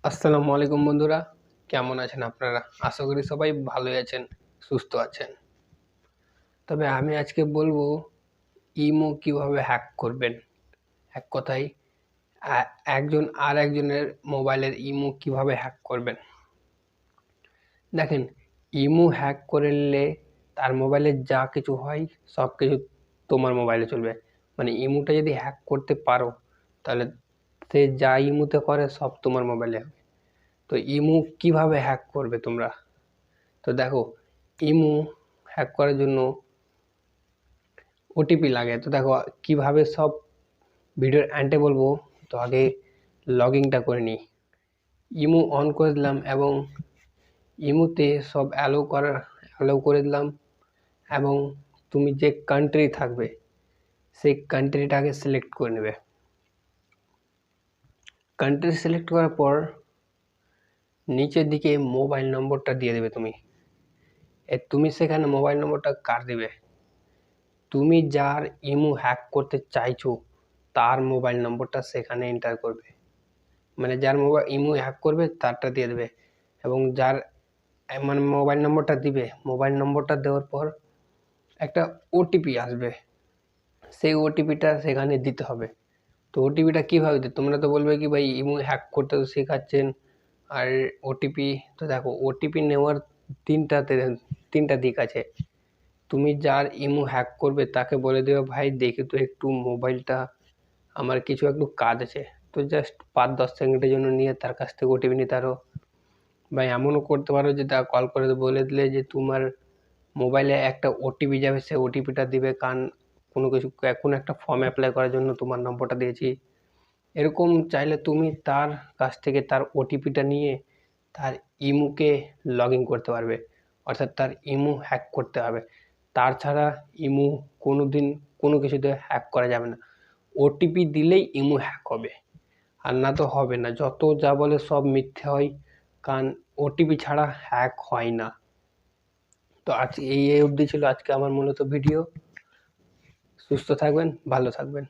আসসালামু আলাইকুম বন্ধুরা, কেমন আছেন আপনারা? আশা করি সবাই ভালোই আছেন, সুস্থ আছেন। তবে আমি আজকে বলবো ইমো কিভাবে হ্যাক করবেন। এক কথায় একজন আর একজনের মোবাইলের ইমো কিভাবে হ্যাক করবেন। দেখেন, ইমো হ্যাক করলে তার মোবাইলে যা কিছু হয় সব কিছু তোমার মোবাইলে চলবে। মানে ইমোটা যদি হ্যাক করতে পারো তাহলে সে যা ইমোতে করে সব তোমার মোবাইলে হবে। তো ইমো কিভাবে হ্যাক করবে তোমরা? তো দেখো, ইমো হ্যাক করার জন্য ওটিপি লাগে। তো দেখো কিভাবে সব ভিডিওর এন্ডে বলবো। তো আগে লগইনটা করে নিই, ইমো অন করে দিলাম এবং ইমোতে সব অ্যালাউ করে দিলাম এবং তুমি যে কান্ট্রি থাকবে সেই কান্ট্রিটাকে সিলেক্ট করে নেবে। কান্ট্রি সিলেক্ট করার পর নিচের দিকে মোবাইল নম্বরটা দিয়ে দেবে। তুমি সেখানে মোবাইল নম্বরটা কার দেবে? তুমি যার ইমো হ্যাক করতে চাইছো তার মোবাইল নম্বরটা সেখানে এন্টার করবে। মানে যার ইমো হ্যাক করবে তারটা দিয়ে দেবে এবং যার মানে মোবাইল নম্বরটা দিবে, মোবাইল নম্বরটা দেওয়ার পর একটা ওটিপি আসবে, সেই ওটিপিটা সেখানে দিতে হবে। তো ওটিপিটা কীভাবে দিতে? তোমরা তো বলবে কি ভাই ইমো হ্যাক করতে তো শেখাচ্ছেন আর ওটিপি। তো দেখো, ওটিপি নেওয়ার তিনটা দিক আছে। তুমি যার ইমো হ্যাক করবে তাকে বলে দেবে, ভাই দেখি তো একটু মোবাইলটা, আমার কিছু একটু কাজ আছে। তো জাস্ট 5-10 সেকেন্ডের জন্য নিয়ে তার কাছ থেকে ওটিপি নিতে পারো। বা এমনও করতে পারো যে তা কল করে বলে দিলে যে তোমার মোবাইলে একটা ওটিপি যাবে, সেই ওটিপিটা দিবে, কারণ কোনো একটা ফর্ম অ্যাপ্লাই করার জন্য তোমার নম্বরটা দিয়েছি। এরকম চাইলে তুমি তার কাছ থেকে তার ওটিপিটা নিয়ে তার ইমোকে লগ ইন করতে পারবে, অর্থাৎ তার ইমো হ্যাক করতে হবে। তার ছাড়া ইমো কোনোদিন কোনো কিছুতে হ্যাক করা যাবে না। ওটিপি দিলেই ইমো হ্যাক হবে, আর না তো হবে না। যত যা বলে সব মিথ্যে হয়, কারণ ওটিপি ছাড়া হ্যাক হয় না। তো আজ এই অবধি ছিল আজকে আমার মূলত ভিডিও। সুস্থ থাকবেন, ভালো থাকবেন।